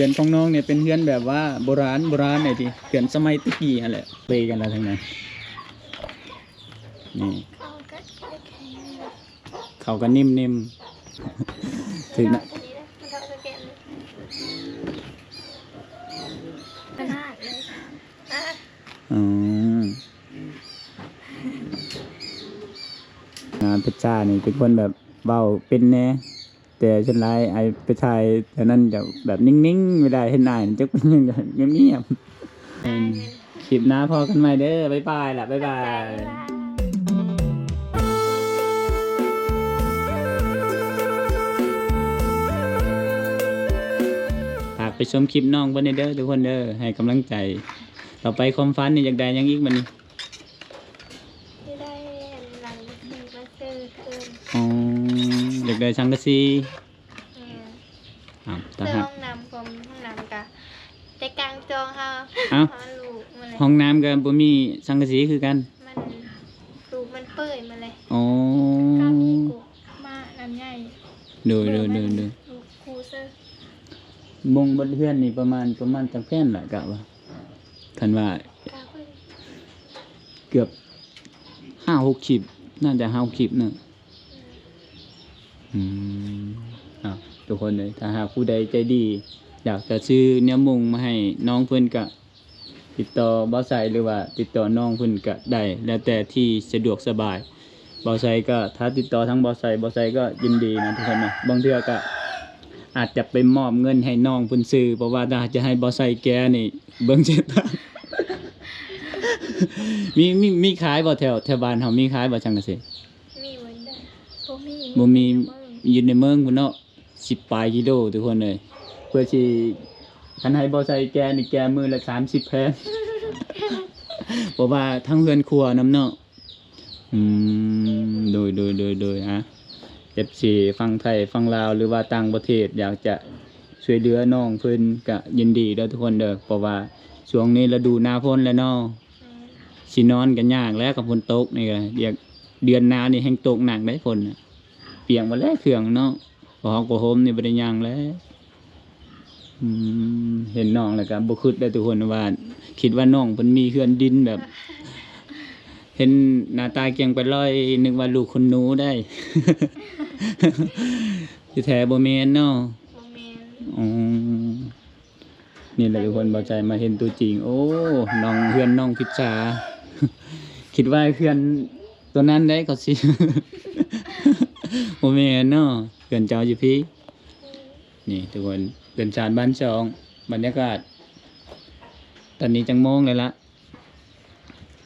ขื่อนของน้องเนี่ยเป็นเขื่อนแบบว่าโบราณหน่อยดิเขื่อนสมัยตะกี้นั่นแหละเปกันแล้วทั้งนั้นนี่เขาก็นิ่มๆถึงนะงานพระเจ้านี่เป็นคนแบบเบาเป็นแน่แต่ฉันไล่ไอ้ไปถ่ายแต่นั้นจะแบบนิ่งๆไม่ได้เห็นหน้าจะเป็นยังไงเงียบๆคลิปหน้าพอกันใหม่เด้อบ๊ายบายล่ะบ๊ายบายฝากไปชมคลิปน้องเพิ่นเด้อทุกคนเด้อให้กำลังใจต่อไปความฝันนี่อยากได้ยังอีกบัดนี้หลังทีมาซื้อคืนอ๋ออยากได้สังกะสีห้องน้ำผมห้องน้ำกะใจกลางจองค่ะห้องน้ำกับบ่มีสังกะสีคือกันมันลูกมันเปื่อยมาเลยอ๋อก้าวมีกุมาน้ำใหญ่ดูลูกคูเซอร์มงบนเพื่อนนี่ประมาณจังแผ่นแหละกะว่าคันว่าเกือบ5-6 คลิปน่าจะ5 คลิปเนอะทุกคนเลยถ้าหากผู้ใดใจดีอยากจะซื้อเนื้อมุงมาให้น้องเพื่อนกะติดต่อบ่าวไซหรือว่าติดต่อน้องเพื่อนกะได้แล้วแต่ที่สะดวกสบายบ่าวไซก็ถ้าติดต่อทั้งบ่าวไซก็ยินดีนะทุกคนนะบางเทื่อก็อาจจะไปมอบเงินให้น้องเพื่อนซื้อเพราะว่าถ้าจะให้บ่าวไซแกนี่เบิ่งเจ็ดตามีขายบ่แถวบ้านเฮามีขายบ่จังกะสิมีเหมือนเดิมบ่มีอยู่ในเมืองพุ่นเนาะ10 ปลายกิโลทุกคนเลยเพื่อที่คันให้บ่ใส่แกนี่แกมือละ30 แผ่นเพราะว่าทั้งเรือนครัวนำเนาะโดยFC ฟังไทยฟังลาวหรือว่าต่างประเทศอยากจะช่วยเหลือน้องเพิ่นก็ยินดีเด้อทุกคนเด้อเพราะว่าช่วงนี้ฤดูหน้าฝนแล้วเนาะสินอนกันยากแล้วกับฝนตกนี่ก็เดือนหน้านี่แฮ่งตกหนักได้ฝนเปียกหมดแล้วเครื่องเนาะพอเฮาก็โฮมนี่บ่ได้ย่างแล้วเห็นน้องแล้วก็บ่คิดได้ทุกคนว่าคิดว่าน้องเพิ่นมีเฮือนดินแบบ เห็นหน้าตาเกียงไปร้อยนึกว่าลูกคนหนูได้ ที่แท้บ่แม่นเนาะบ่แม่นอ๋อนี่แหละทุกคนบ่ใจมาเห็นตัวจริงโอ้น้องเฮือนน้องพิชชา คิดว่าเฮือนตัวนั้นได้ก็สิ บ่แม่นเนาะเฮือนเจ้าอยู่พี่นี่ทุกคนเรือนชานบ้านช่องบรรยากาศตอนนี้จังโมงเลยละ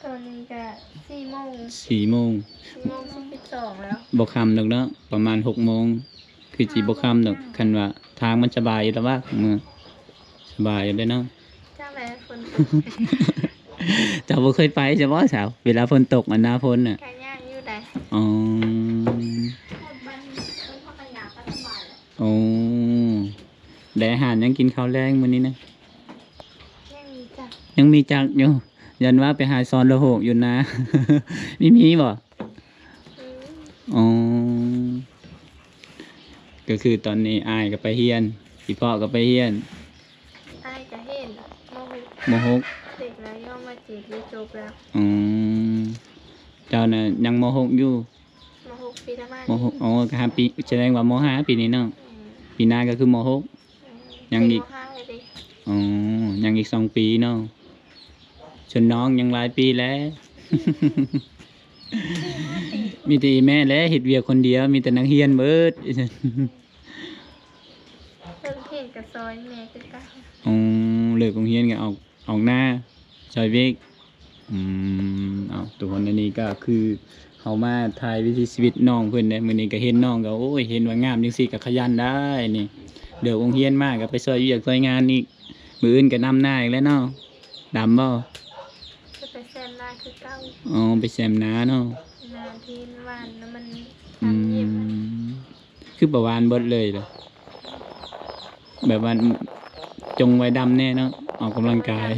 ตอนนี้ก็4 โมง 4 โมง12แล้วบ่ค่ำดอกเนาะประมาณ6 โมงคือสิบ่ค่ำดอกคันว่าทางมันสบายอยู่แล้วว่ามื้อสบายอยู่เด้เนาะจ้าแม่ฝนตก เจ้าบ่เคยไปใช่บ่สาวเวลาฝนตกหน้าฝนน่ะก็ย่างอยู่ได้อ๋ออ๋อได้อาหารยังกินข้าวแรงมื้อนี้นะยังมีจักอยู่ยันว่าไปหาซอนละโหกอยู่นะ มีบ่อ๋อก็คือตอนนี้อายก็ไปเฮียนพี่พ่อก็ไปเฮียนอายก็เห็นม.6เด็กแล้วย่อมาจีบจบแล้วเจ้าน่ะยังม.6อยู่ม.6 ปีละม.6อ๋อก็5 ปีแสดงว่าม.5 ปีนี้เนาะปีหน้าก็คือม.6ยังอีกอ๋อยังอีก2 ปีเนาะส่วนน้องยังหลายปีแล้ว มีแต่แม่และเฮ็ดเวียกคนเดียวมีแต่นักเรียนเบิดเลิกเรียนกับซอยแม่คือกันเลิกโรงเรียนก็ออกหน้าซอยเวียกทุกคนอันนี้ก็คือเฮามาถ่ายวิถีชีวิตน้องเพิ่นได้มื้อนี้ก็เห็นน้องก็โอ้ยเห็นว่างามจังซี่ก็ขยันได้นี่เดี๋ยวโรงเรียนมาก็ไปช่วยเวียกช่วยงานอีกมื้ออื่นก็นำหน้าอีกแล้วเนาะดำบ่จะไปแซมนาคือเก่าไปแซมนาเนาะนาที่หวานแล้วมันคือประวานเบิดเลยเหรอแบบว่าจงไว้ดำแน่เนาะออกกำลังกาย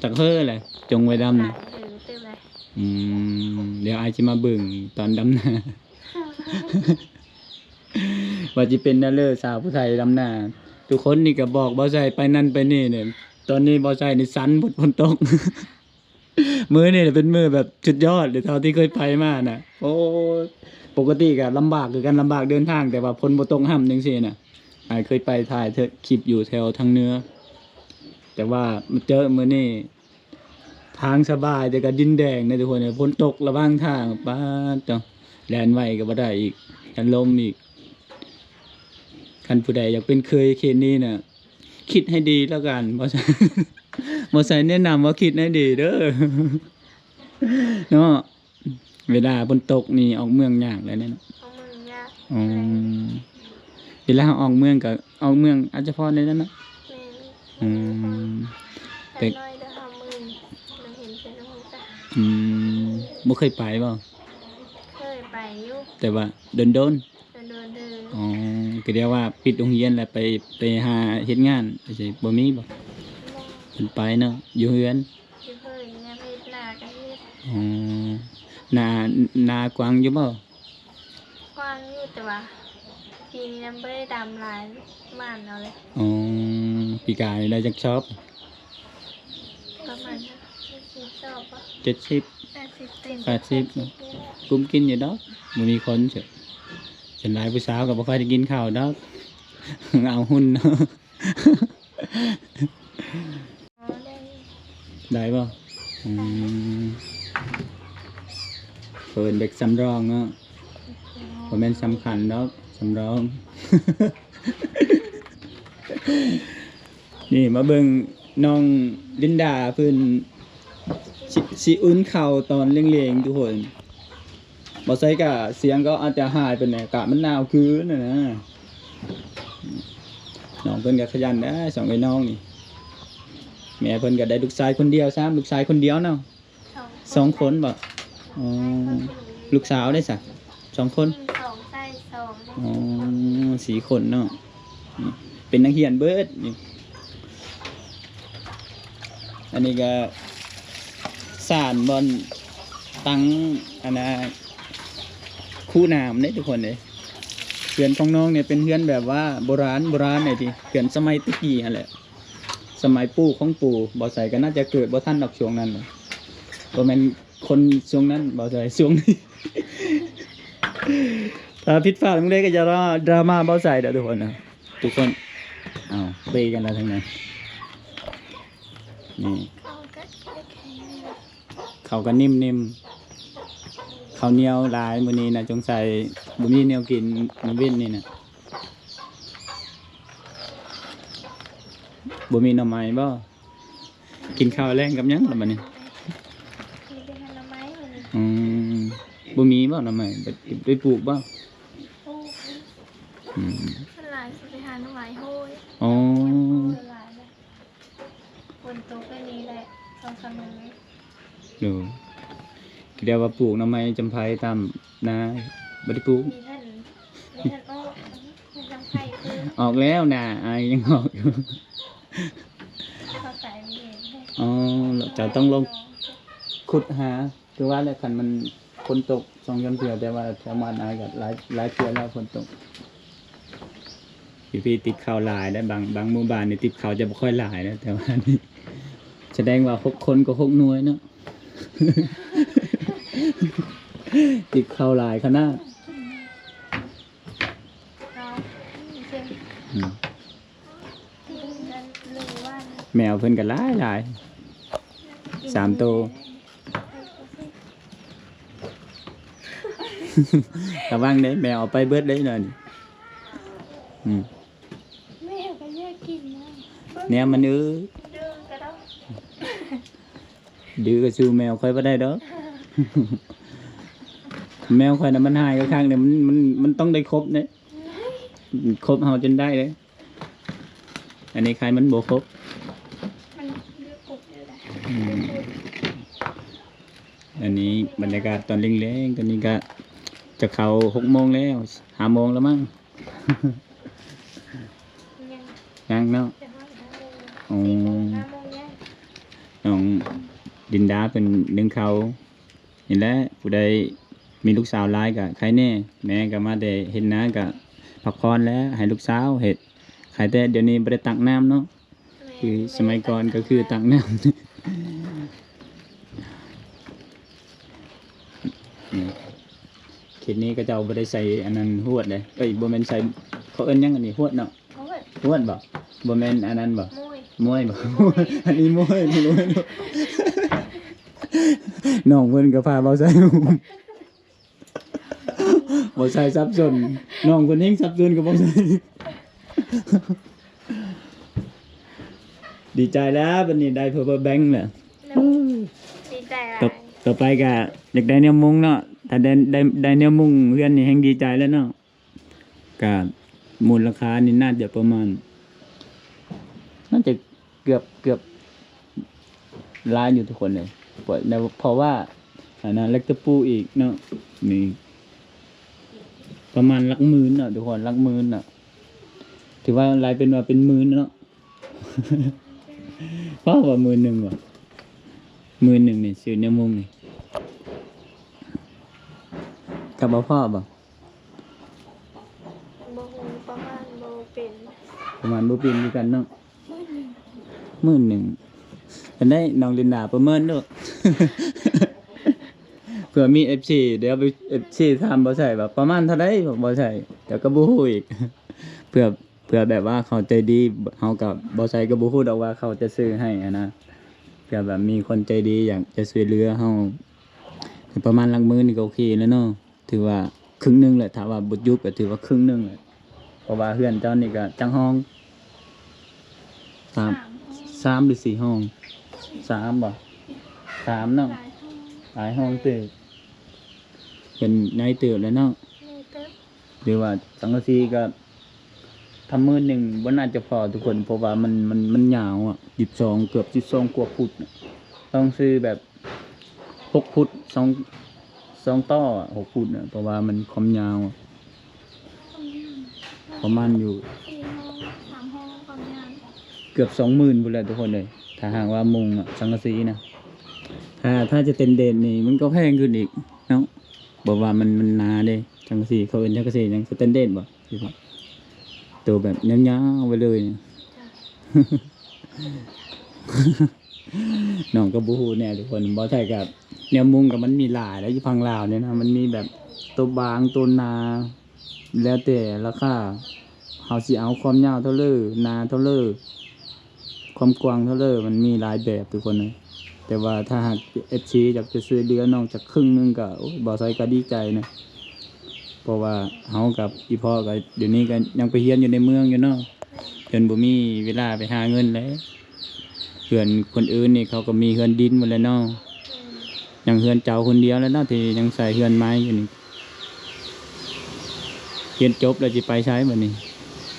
ตักเฮ้อเลยจงไว้ดำนะเดี๋ยวไอจะมาเบิ่งตอนดำนะ ว่าจะเป็นนั่นเลยสาวผู้ไทยลำหน้าทุกคนนี่ก็บอกบ่ใส่ไปนั่นไปนี่เนี่ยตอนนี้บ่ใส่นี่สันฝนตก มื้อนี่เป็นมื้อแบบสุดยอดเลยเท่าที่เคยไปมาน่ะโอ้ปกติก็ลำบากคือกันลำบากเดินทางแต่ว่าฝนบ่ตกห่ำจังซี่น่ะอ้ายเคยไปถ่ายคลิปอยู่แถวทางเหนือแต่ว่ามาเจอมื้อนี้ทางสบายแต่ก็ดินแดงนะทุกคนเนี่ยฝนตกระหว่างทางป๊าดเจ้าแล่นไวก็บ่ได้อีกกันลมอีกคันผู้ใดอยากเป็นเคยเขตนี้น่ะคิดให้ดีแล้วกันบ่ใช่ บ่ใช่แนะนำว่าคิดให้ดีเด้อ เนาะเวลาฝนตกนี่ออกเมืองยากเลยเนี่ยเนาะ เอามือยาก อ๋อเวลาออกเมืองก็ออกเมืองอาจจะพอได้แล้วเนาะ แม่น อืม แต่น้อยเด้อเฮามือมันเห็นเป็นน้ำจ้ะ อืมบ่เคยไปบ่ เคยไปอยู่ แต่ว่าโดน เดินๆอ๋อก็เรียกว่าปิดโรงเรียนแล้วไปหาเฮ็ดงานสิบ่มีบ่เพิ่นไปเนาะอยู่เฮือน ที่เคยเนี่ยเฮ็ดหน้าก็เฮ็ด อ๋อนากวางอยู่บ่ กว้างอยู่แต่ว่าปีนี้น้ำบ่ได้ดำหลายม่านเอาเลย อ๋อปีกายได้จักชอบ ประมาณ40ชอบปะ 70 80เต็ม 80เนาะกุ้มกินอยู่ดอกบ่มีคนเฉยฉันหลายผู้สาวก็บ่ค่อยได้กินข้าวดอก เอาหุ่นเนาะ อ๋อได้ ได้บ่อืมเพิ่นเด็กสำรองเนาะบ่แม่นสำคัญดอกสำรอง นี่มาเบิ่งน้องลินดาเพิ่นสิอุ่นข้าวตอนเร่งๆทุกคนบ่ใส่ก็เสียงก็อาจจะหายไปแหน่อากาศมันหนาวคืนน่ะนะน้องเพิ่นก็ขยันนะสองไอ้น้องนี่แม่เพิ่นก็ได้ลูกชายคนเดียวซ้ำลูกชายคนเดียวเนาะสองคนบ่อ๋อลูกสาวได้ซะสองคน สองใส่สอง อ๋อสี่คนเนาะนี่เป็นนักเรียนเบิดนี่อันนี้ก็สานบอลตั้งอันนะคู่น้ำเนี่ยทุกคนเลยเขื่อนของน้องเนี่ยเป็นเขื่อนแบบว่าโบราณเนี่ยทีเขื่อนสมัยตะกี้นั่นแหละสมัยปู่ของปู่บ่ใส่ก็น่าจะเกิดบ่ทันดอกช่วงนั้นบ่แม่นคนช่วงนั้นบ่ใส่ช่วงนี้ ถ้าผิดพลาดตรงใดก็จะดราม่าบ่ใส่เด้อทุกคนนะทุกคนอ้าวเปกันแล้วทั้งนั้นนี่ เอาก็แข็ง เขาก็นิ่มๆข้าวเหนียวหลายมื้อนี้นะจงใส่บ่มีแนวกินมื้อเว้นนี่นะบ่มีหน่อไม้บ่กินข้าวแรงกับหยังล่ะบัดนี้ มีเป็นผลไม้เหมือน อืมบ่มีบ่หน่อไม้ไปปลูกบ่ โอ้ อืม มันหลายสิไปหาหน่อไม้โห้ย อ๋อ หลายเลยคนโตก็นี้แหละสองสามมื้อ ดูเรียกว่าปลูกหน่อไม้จำไผตามนาบ่ได้ปลูก มีท่านโอ้มีทำไข่คือ ออกแล้วน่ะอายยังออกอยู่ เขาใส่ไม่เห็นเลย อ๋อเราจะต้องลงขุดหาคือว่าแล้วคันมันฝนตก2-3เทื่อแต่ว่าแถวบ้านอายก็หลายเทื่อแล้วฝนตกพี่ติดข้าวหลายได้บางหมู่บ้านนี่ติดข้าวจะบ่ค่อยหลายนะแต่ว่านี่แสดงว่า6คนก็6หน่วยเนาะ ติดข้าวหลายขนาด เราเช่น อืม ที่นั่นหรือว่า แมวเพิ่นก็หลาย3ตัว ระวังเด้แมวเอาไปเบิดเลยเนาะนี่อืม แม่ก็แยกกินนะ แนวมันดื้อก็ต้อง ดื้อก็สู้แมวค่อยบ่ได้ดอก แมวค่อยน่ะมันหายก็ข้างเนี่ยมันต้องได้ครบเด้ครบเฮาจนได้เด้อันนี้ใครมันบ่ครบ มันดื้อกบอยู่แหละ อืมอันนี้บรรยากาศตอนเร่งๆตอนนี้ก็จะเข้า6 โมงแล้ว5 โมงแล้วมั้ง ยัง ยังเนาะ จะห้อย5 โมง อ๋อ 4 โมง 5 โมงยัง น้องดินดาเป็นนึ่งเขานี่แหละผู้ใดมีลูกสาวหลายก็ใครแน่แม่ก็มาแต่เห็นหน้าก็ พักผ่อนแล้วให้ลูกสาวเฮ็ดขายแต่เดี๋ยวนี้บ่ได้ตักน้ำเนาะคือสมัยก่อนก็คือตักน้ำ นี่เขตนี้ก็จะเอาบ่ได้ใส่อันนั้นหวดเลยเอ้ยบ่แม่นใส่เขาเอิ้นหยังอันนี้หวดเนาะ โอ้ย หวดบ่บ่แม่นอันนั้นบ่ มุ้ย มวยบ่ อันนี้มวยนี่มวยน้องเพิ่นก็พาเบาใส่ บ่ใส่ซับซ้อนน้องเพิ่นเฮงซับซ้อนก็บ่ใส่ ดีใจแล้วบัดนี้ได้ power bank แล้ว ดีใจหลา ต่อย ไปก็อยากได้แนวมุงเนาะถ้าได้แนวมุงเพื่อนนี่แฮงดีใจแล้วเนาะก็มูลค่านี่น่าจะประมาณน่าจะเกือบล้านอยู่ทุกคนเลยเพราะว่าอันนั้นเล็กตะปูอีกเนาะนี่ประมาณหลักหมื่นเนาะทุกคนหลักหมื่นเนาะถือว่ารายเป็นว่าเป็นหมื่นเนาะ เพราะว่า11,000ว่ะ11,000นี่ซื้อแนวมุงนี่กับพ่อบ่ บ่ฮู้ประมาณบ่เป็น ประมาณบ่ปีนคือกันเนาะ11,000อันได้น้องลินดาประเมินเด้อ เผื่อมี FC เดี๋ยวไป FC ถามบ่ใช่ว่าประมาณเท่าใดบ่ใช่เดี๋ยวก็บ่ฮู้อีก เผื่อแบบว่าเขาใจดีเฮากับบ่ใช่ก็บ่ฮู้ดอกว่าเขาจะซื้อให้อะนะเผื่อแบบมีคนใจดีอยากจะช่วยเหลือเฮาประมาณหลักหมื่นนี่ก็โอเคแล้วเนาะถือว่าครึ่งหนึงแหละถ้าว่าบ่ยุบก็ถือว่าครึ่งหนึงแหละเพราะว่าเฮือนเจ้านี่ก็จังห้อง3หรือ4ห้อง3บ่3เนาะ หลายห้องหลายห้องเติบเป็นในเติบแล้วเนาะ นี่เติบ หรือว่าสังกะสีก็ทำ11,000บ่น่าจะพอทุกคนเพราะว่ามันยาวอ่ะ12เกือบ12กว่าฟุตน่ะต้องซื้อแบบ6ฟุต2ต่ออะ6ฟุตน่ะเพราะว่ามันความยาวอะประมาณอยู่ 4ห้อง3ห้องความยาว เกือบ 20,000พุ่นแหละทุกคนเลยถ้าหากว่ามุงอ่ะสังกะสีนะถ้าจะเต็นเด่นนี่มันก็แพงขึ้นอีกเนาะบอกว่ามันหนาเด้สังกะสีเขาเป็นสังกะสียังสแตนเดร์ดบ่ที่ว่าตัวแบบยาวๆไปเลยเนี่ย น้องก็บ่ฮู้แน่ทุกคนบ่ใช่กับแนวมุงกับมันมีหลายแล้วอยู่พังลาวเนี่ยนะมันมีแบบตัวบางตัวหนา แล้วแต่ราคาเฮาสิเอาความยาวเท่าเลยหนาเท่าเลยความกว้างเท่าเลยมันมีหลายแบบทุกคนเลยแต่ว่าถ้าหาก FC อยากจะซื้อเดือนน้องจากครึ่งหนึงก็โอ้ยบ่ใส่ก็ดีใจนะเพราะว่าเฮากับอีพ่อก็เดี๋ยวนี้ก็ยังไปเรียนอยู่ในเมืองอยู่เนาะจนบ่มีเวลาไปหาเงินเลยเพื่อนคนอื่นนี่เขาก็มีเฮือนดินหมดแล้วเนาะยังเฮือนเจ้าคนเดียวแล้วเนาะที่ยังใส่เฮือนไม้อยู่นี่เรียนจบแล้วสิไปใช้บัดนี้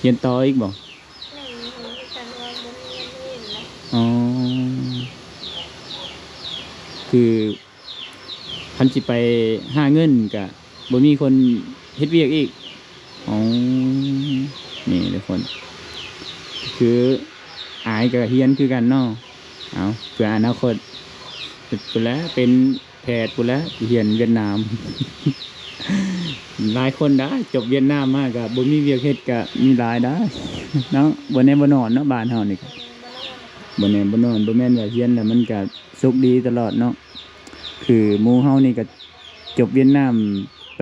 เรียนต่ออีกบ่ แม่มีหูกันว่าบ่มีเงินเล่นนะ อ๋อคือคันสิไปหาเงินก็บ่มีคนเฮ็ดเวียกอีกอ๋อนี่ทุกคน คืออายกับเฮียนคือกันเนาะเอาเพื่ออนาคตกูแล้วเป็นแพทย์กูแล้วเฮียนเวียดนาม หลายคนได้จบเวียดนามมาก็บ่มีเวียกเฮ็ดก็มีหลายได้ เนาะบ่แน่บ่นอนเนาะบ้านเฮานี่ก็บ่แน่บ่นอนบ่แม่นว่าเฮียนแล้วมันก็สุขดีตลอดเนาะคือหมู่เฮานี่ก็จบเวียดนามไป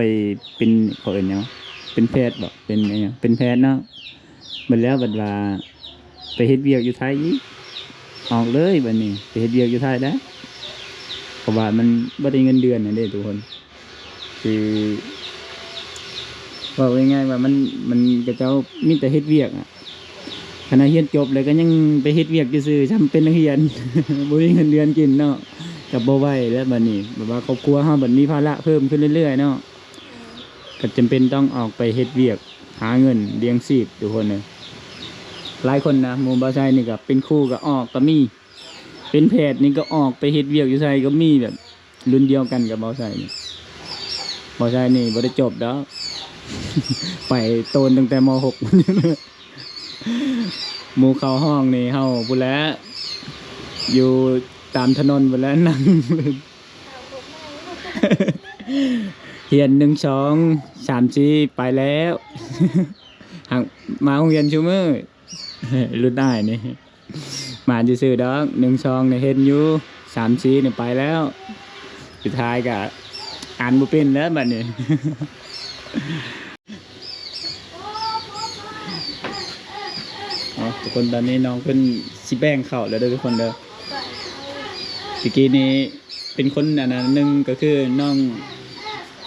เป็นเขาเอิ้นหยังเป็นแพทย์บ่เป็นอิหยังเป็นแพทย์เนาะบัดแล้วบัดว่าไปเฮ็ดเวียกอยู่ไทยอีกออกเลยบัดนี้ไปเฮ็ดเวียกอยู่ไทยได้เพราะว่ามันบ่ได้เงินเดือนน่ะเด้ทุกคนคือว่าง่ายๆว่ามันก็เจ้ามีแต่เฮ็ดเวียกอ่ะขณะเรียนจบเลยก็ยังไปเฮ็ดเวียกซื่อๆจำเป็นนักเรียน บ่มีเงินเดือนกินเนาะก็บ่ไหวแล้วบัดนี้แบบว่าครอบครัวเฮาบัดมีภาระเพิ่มขึ้นเรื่อยๆเนาะก็จำเป็นต้องออกไปเฮ็ดเวียกหาเงินเลี้ยงชีพทุกคนเลยหลายคนนะหมู่บ่าวไซนี่ก็เป็นครูก็ออกก็มีเป็นแพทย์นี่ก็ออกไปเฮ็ดเวียกอยู่ไสก็มีแบบรุ่นเดียวกันกับบ่าวไซนี่บ่าวไซนี่บ่ได้จบดอก ไปโตนตั้งแต่ม .6 หมู่เข้าห้องนี่เฮาพู้นแหล้วอยู่ตามถนนพู้นแหล้วนั่ง เฮียน1 2 3 4ไปแล้ว หักมาโรงเรียนชูมือ รุ่นได้นี่มาจะซื้อๆดอก1 2เนี่ยเห็นอยู่3 4เนี่ยไปแล้วสุดท้ายก็อ่านบ่เป็นแล้วบัดนี้ ทุกคนตอนนี้น้องเพิ่นสิแบ่งเข้าวแล้วเด้อทุกคนเด้อตะกี้นี้เป็นคนอันนั้นหนึงก็คือน้อง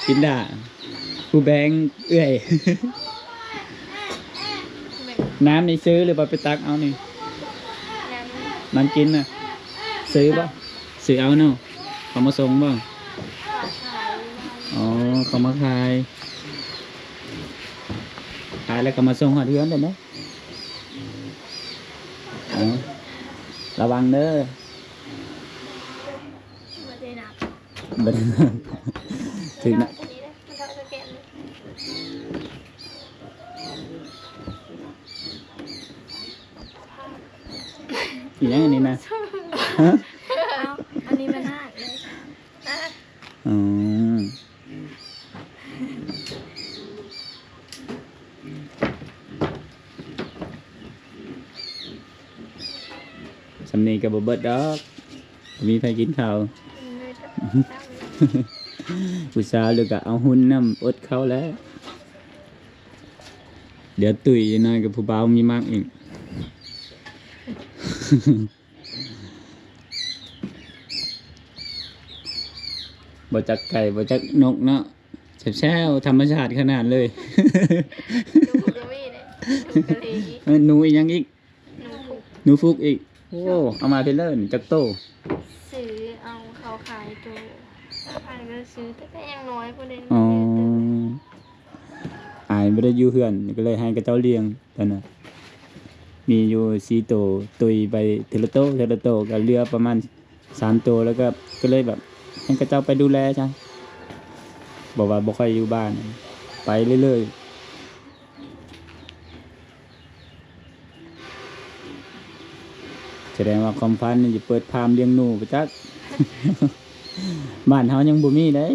ปินดาผู้แบงเอื้อย น้ำนี่ซื้อหรือว่าไปตักเอานี่ นั้น น้ำกินน่ะซื้อบ่ซื้อเอาเนาะเขามาส่งบ่ ฝากขาย อ๋อเขามาขายแล้วก็มาส่งหอดเรือนเด้อเนาะอ๋อระวังเด้อ มาได้นับ บ่ได้ ถึงนะ อันนี้นะมันเท่าสแกนเลย อีหยังอันนี้นะฮะ เอาอันนี้มันห้าเลยอ่ะ อ๋อสำนีกับเบิดดอกมีใครกินข้าว ไม่ต้อง ผู้สาวเลยก็เอาหุ่นน้ำอดเข้าแล้ว เดี๋ยวตุ๋ยหน่อยกับผู้บ่าวมีมากอีก บ่จักไก่บ่จักนกเนาะแซ่บๆธรรมชาติขนาดเลย ดูกระวี่เลยดูกระลี หนูอีกยังอีก หนูผูกหนูฟุกอีก โอ้เอามาเป็นเลิศจักโต ซื้อเอาเขาขายตัวอันก็ซื้อแต่ก็ยังน้อยประเด็น อ๋ออายไม่ได้อยู่เฮือนก็เลยให้กับเจ้าเลี้ยงตอนน่ะมีอยู่4 โตวตุยไปเทละโตก็เหลือประมาณ3 โตวแล้วก็เลยแบบให้กับเจ้าไปดูแลจ้ะบอกว่าบ่ค่อยอยู่บ้านไปเรื่อยๆแสดงว่าความฝันนี่จะเปิดฟาร์มเลี้ยงหนูไปจัก บ้านเฮายังบ่มีเด้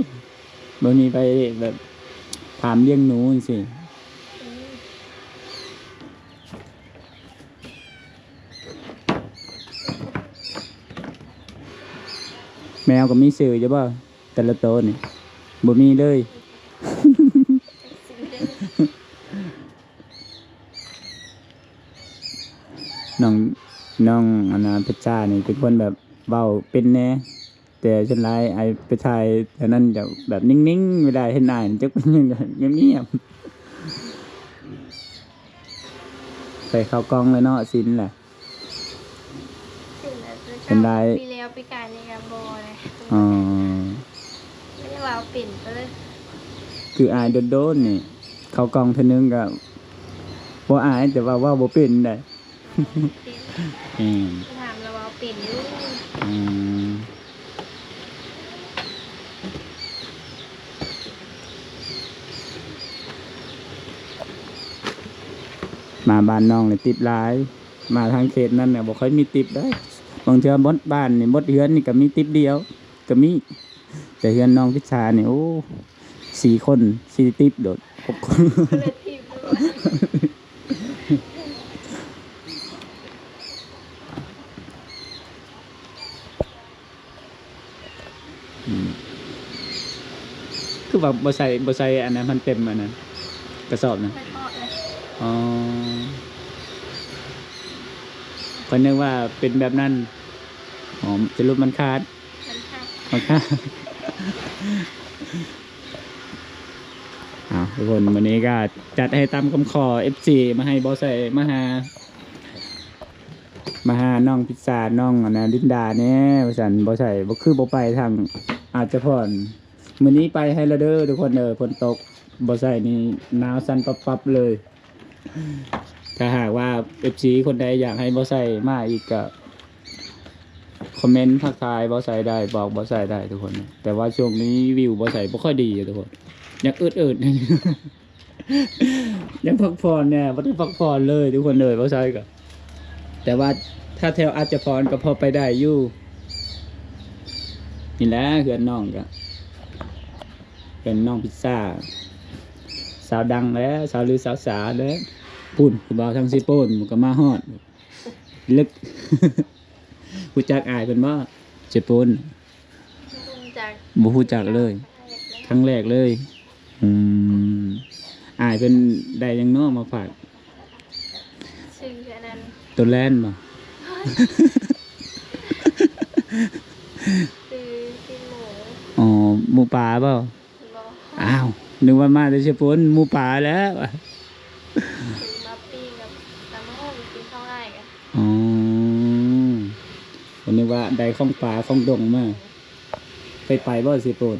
บ่มีไปแบบฟาร์มเลี้ยงหนูจังซี่แมวก็มีชื่ออยู่บ่แต่ละตัวนี่บ่มีเลย ซื้อได้ น้องอันน่ะเพชรจ้านี่เป็นคนแบบเว้าเป็นแหน่แต่ฉันหลายไอ้ไปถ่ายอันนั้นจะแบบนิ่งๆไม่ได้เห็นหน้านี่จักเป็นหยังเงียบๆใส่เข้ากล้องเลยเนาะซินแหละ ซื้อแล้วจะ เป็นไร ปีแล้วปีกายในกระโบเลย อ๋อ ไม่ได้ว่าเอาปิ่นไปเลย คืออายโดนๆนี่เข้ากล้องเทื่อนึงก็บ่อายแต่ว่าเว้าบ่เป็นได้ ปิ่น อืม ถามเราว่าเอาปิ่นอยู่ อืมมาบ้านน้องนี่ติดหลาย มาทางเขตนั้นเนี่ยบ่ค่อยมีติดได้บางเทื่อบดบ้านนี่บดเฮือนนี่ก็มีติดเดียวก็มีแต่เฮือนน้องพิชานี่โอ้4 คน4ติดโดด6 คน ก็เลยทีมด้วย คือว่าบ่ใส่อันนั้นมันเต็มอันนั้นกระสอบนะ ไม่ทอดเลย อ๋อคนนึกว่าเป็นแบบนั้นอ๋อจะรูปมันขาด มันค่ะ ทุกคนวันนี้ก็จัดให้ตามคำขอ FC มาให้บอสใส่มาหาน้องพิซซ่าน้องอันนะลินดาเนี่ยบอสันบอใส่บอคือบ่ไปทางอาจจะผ่อนมื้อนี้ไปให้ละเด้อทุกคนเด้อฝนตกบอใส่นี่หนาวสั่นปับๆเลย ถ้าหากว่า FC คนใดอยากให้บอใส่มาอีกก็คอมเมนต์ทักทายบอใส่ได้บอกบอใส่ได้ทุกคน แต่ว่าช่วงนี้วิวบอใส่บ่ค่อยดีอะทุกคนยังอืดๆ ยังพักผ่อนเนี่ยบ่ได้พักผ่อนเลยทุกคนเลยบอใส่ก็แต่ว่าถ้าแถวอาจจะพรก็พอไปได้อยู่นี่แหละเพื่อนน้องก็เป็นน้องพิซซ่าสาวดังแล้วสาวลือสาวสาแล้ว ปุ่นผู้บ่าวทางสิโปนมันก็มาฮอดลึก รู้จักอายเพิ่นบ่สิโปน รู้จัก บ่รู้จักเลย ครั้งแรกเลยอายเพิ่นได้หยังน้อมาฝาก ชื่ออันนั้น ตัวแลนบ่ คือกินหมู อ๋อหมูป่าเปล่า บ่ อ้าวนึกว่ามาแต่สิโปนหมูป่าแล้ว คือมาปิ้งกับตำมะฮุ่งกินข้าวง่ายกัน อ๋อผมนึกว่าได้ของป่าของดงมาไปบ่สิโปน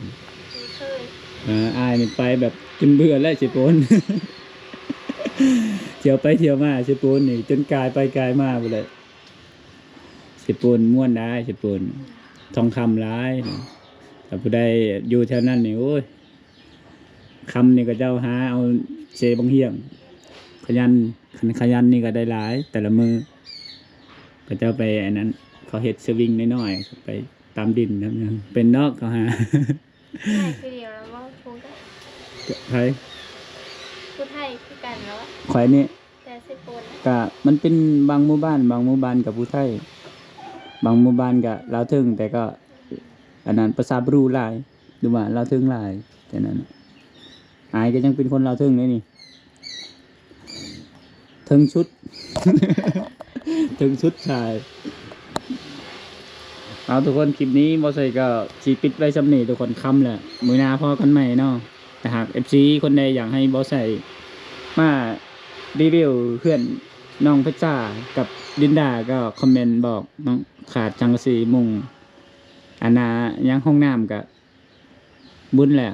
คือเคย อายนี่ไปแบบจนเบื่อแล้วสิโปน เที่ยวไปเที่ยวมาสิโปนนี่จนกายไปกายมาไปเลยสิโปนม่วนได้สิโปนทองคำร้ายแต่ผู้ใดอยู่แถวนั้นนี่โอ้ยคำนี่ก็เจ้าหาเอาเชบังเฮียงขยันนี่ก็ได้หลาย แต่ละมือก็เจ้าไปอันนั้น เขาเฮ็ดสวิงน้อยๆไปตามดินครับเป็นนอกเขาหา ไทยคือเดียวแล้วว่าพูดกัน ใคร พูดไทยคือกันแล้วอะ ข่อยนี่ แต่สิปน ก็มันเป็นบางหมู่บ้านกับผู้ไทยบางหมู่บ้านก็ลาวถึงแต่ก็อันนั้นภาษาบรูหลายหรือว่าลาวถึงหลายแต่นั้นอายก็ยังเป็นคนลาวถึงเลยนี่ถึงชุด ถึงชุดชายเอาทุกคนคลิปนี้บ่ใส่ก็สิปิดไว้สำนี้ทุกคนค่ำแหละมื้อหน้าพอกันใหม่เนาะแต่หาก FC คนใดอยากให้บ่ใส่มารีวิวเพื่อนน้องเพชรจ้ากับดินดาก็คอมเมนต์บอกน้องขาดจังกะสีมุงอันน่ะยังห้องน้ำก็บุญแล้ว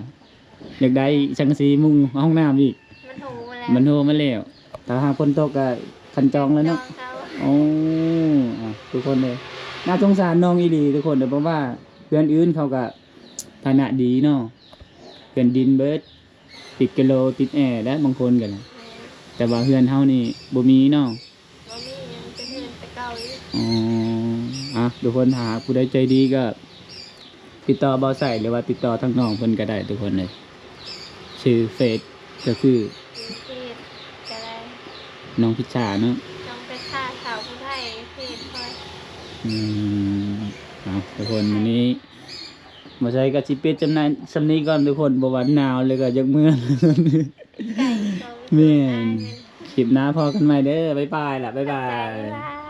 อยากได้จังกะสีมุงห้องน้ำอีก มันโหมาแล้ว มันโทรมาแล้วแต่หากฝนตกก็คันจองแล้วเนาะ จองเขา โอ้ทุกคนเลยน่าสงสารน้องอีหลีทุกคนเลยเพราะว่าเพื่อนอื่นเขาก็ฐานะดีเนาะเพื่อนดินเบิร์ดติดกิโลติดแอร์และบางคนกันแต่ว่าเพื่อนเฮานี่บ่มีเนาะ บ่มียังเป็นเพื่อนแต่เก่าอยู่ อ๋อทุกคนหากผู้ใดใจดีก็ ติดต่อบ่าวใส่หรือว่าติดต่อทางน้องเพิ่นก็ได้ทุกคนเลยชื่อเฟซก็คือ เพศก็ได้ น้องพิชชาเนาะ น้องเป็นข้าสาวผู้ไทยเพศพอย ทุกคนวันนี้มาใช้กระชิบเป็ดจำนายสำนี้ก่อนทุกคนบหวานหนาวเลยก็ยักเมื่อ ไก่เขา แม่น น คลิปหน้าพอกันใหม่เด้อบ๊ายบายล่ะบ๊ายบา บ๊าย ย บาย